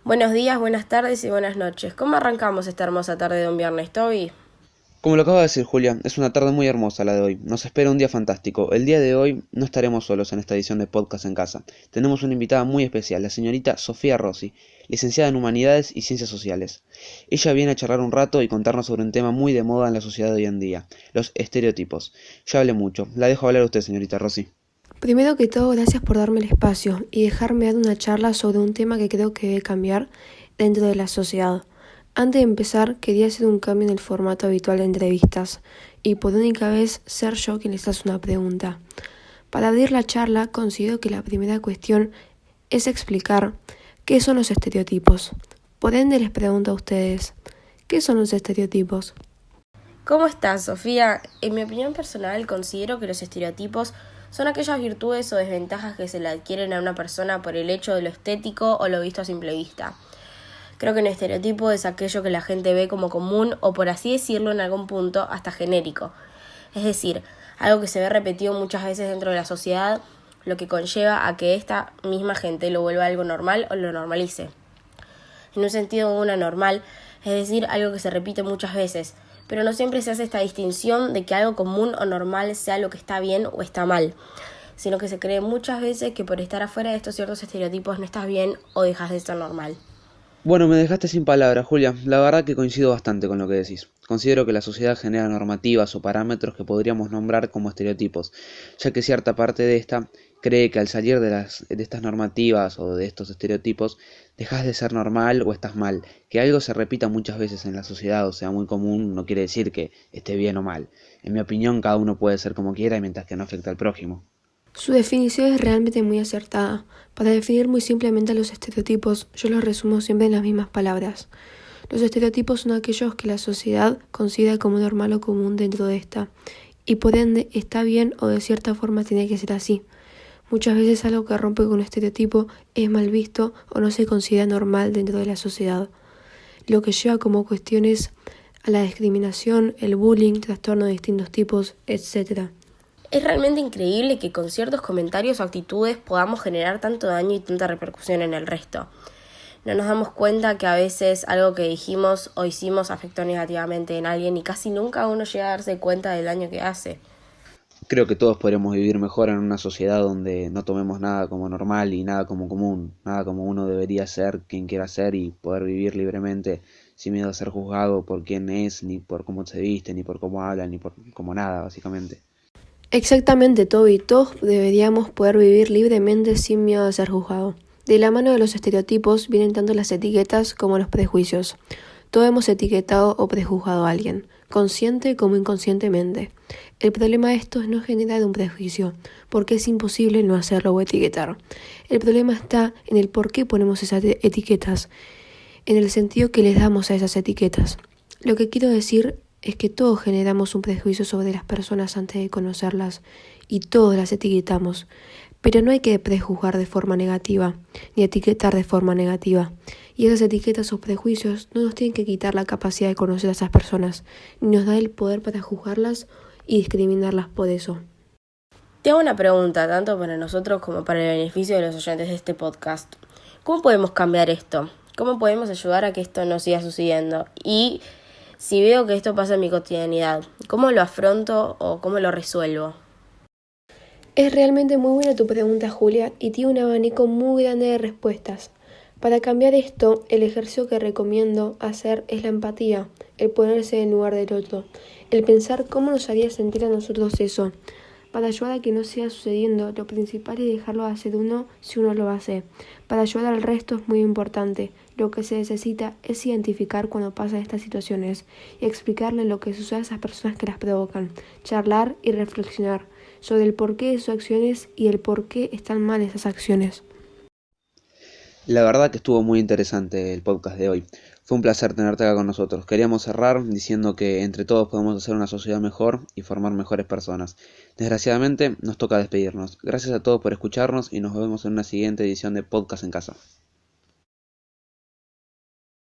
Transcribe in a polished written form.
Buenos días, buenas tardes y buenas noches. ¿Cómo arrancamos esta hermosa tarde de un viernes, Toby? Como lo acaba de decir Julia, es una tarde muy hermosa la de hoy. Nos espera un día fantástico. El día de hoy no estaremos solos en esta edición de Podcast en Casa. Tenemos una invitada muy especial, la señorita Sofía Rossi, licenciada en Humanidades y Ciencias Sociales. Ella viene a charlar un rato y contarnos sobre un tema muy de moda en la sociedad de hoy en día, los estereotipos. Ya hablé mucho. La dejo hablar a usted, señorita Rossi. Primero que todo, gracias por darme el espacio y dejarme dar una charla sobre un tema que creo que debe cambiar dentro de la sociedad. Antes de empezar, quería hacer un cambio en el formato habitual de entrevistas y por única vez ser yo quien les hace una pregunta. Para abrir la charla, considero que la primera cuestión es explicar qué son los estereotipos. Por ende, les pregunto a ustedes, ¿qué son los estereotipos? ¿Cómo estás, Sofía? En mi opinión personal, considero que los estereotipos son aquellas virtudes o desventajas que se le adquieren a una persona por el hecho de lo estético o lo visto a simple vista. Creo que un estereotipo es aquello que la gente ve como común o, por así decirlo, en algún punto hasta genérico. Es decir, algo que se ve repetido muchas veces dentro de la sociedad, lo que conlleva a que esta misma gente lo vuelva algo normal o lo normalice. En un sentido una normal, es decir, algo que se repite muchas veces, pero no siempre se hace esta distinción de que algo común o normal sea lo que está bien o está mal, sino que se cree muchas veces que por estar afuera de estos ciertos estereotipos no estás bien o dejas de ser normal. Bueno, me dejaste sin palabras, Julia. La verdad que coincido bastante con lo que decís. Considero que la sociedad genera normativas o parámetros que podríamos nombrar como estereotipos, ya que cierta parte de esta cree que al salir de estas normativas o de estos estereotipos, dejas de ser normal o estás mal. Que algo se repita muchas veces en la sociedad o sea muy común no quiere decir que esté bien o mal. En mi opinión, cada uno puede ser como quiera mientras que no afecte al prójimo. Su definición es realmente muy acertada. Para definir muy simplemente los estereotipos, yo los resumo siempre en las mismas palabras. Los estereotipos son aquellos que la sociedad considera como normal o común dentro de esta, y por ende está bien o de cierta forma tiene que ser así. Muchas veces algo que rompe con un estereotipo es mal visto o no se considera normal dentro de la sociedad, lo que lleva como cuestiones a la discriminación, el bullying, trastornos de distintos tipos, etc. Es realmente increíble que con ciertos comentarios o actitudes podamos generar tanto daño y tanta repercusión en el resto. No nos damos cuenta que a veces algo que dijimos o hicimos afectó negativamente en alguien y casi nunca uno llega a darse cuenta del daño que hace. Creo que todos podríamos vivir mejor en una sociedad donde no tomemos nada como normal y nada como común, nada como uno debería ser quien quiera ser y poder vivir libremente sin miedo a ser juzgado por quién es, ni por cómo se viste, ni por cómo habla, ni por cómo nada, básicamente. Exactamente, Toby. Todos deberíamos poder vivir libremente sin miedo a ser juzgado. De la mano de los estereotipos vienen tanto las etiquetas como los prejuicios. Todos hemos etiquetado o prejuzgado a alguien, consciente como inconscientemente. El problema de esto es no generar un prejuicio, porque es imposible no hacerlo o etiquetar. El problema está en el por qué ponemos esas etiquetas, en el sentido que les damos a esas etiquetas. Lo que quiero decir es que todos generamos un prejuicio sobre las personas antes de conocerlas y todos las etiquetamos, pero no hay que prejuzgar de forma negativa ni etiquetar de forma negativa. Y esas etiquetas o prejuicios no nos tienen que quitar la capacidad de conocer a esas personas, ni nos da el poder para juzgarlas y discriminarlas por eso. Te hago una pregunta, tanto para nosotros como para el beneficio de los oyentes de este podcast. ¿Cómo podemos cambiar esto? ¿Cómo podemos ayudar a que esto no siga sucediendo? Y si veo que esto pasa en mi cotidianidad, ¿cómo lo afronto o cómo lo resuelvo? Es realmente muy buena tu pregunta, Julia, y tiene un abanico muy grande de respuestas. Para cambiar esto, el ejercicio que recomiendo hacer es la empatía, el ponerse en lugar del otro, el pensar cómo nos haría sentir a nosotros eso. Para ayudar a que no siga sucediendo, lo principal es dejarlo hacer uno si uno lo hace. Para ayudar al resto es muy importante. Lo que se necesita es identificar cuando pasan estas situaciones y explicarle lo que sucede a esas personas que las provocan, charlar y reflexionar sobre el porqué de sus acciones y el por qué están mal esas acciones. La verdad que estuvo muy interesante el podcast de hoy. Fue un placer tenerte acá con nosotros. Queríamos cerrar diciendo que entre todos podemos hacer una sociedad mejor y formar mejores personas. Desgraciadamente nos toca despedirnos. Gracias a todos por escucharnos y nos vemos en una siguiente edición de Podcast en Casa.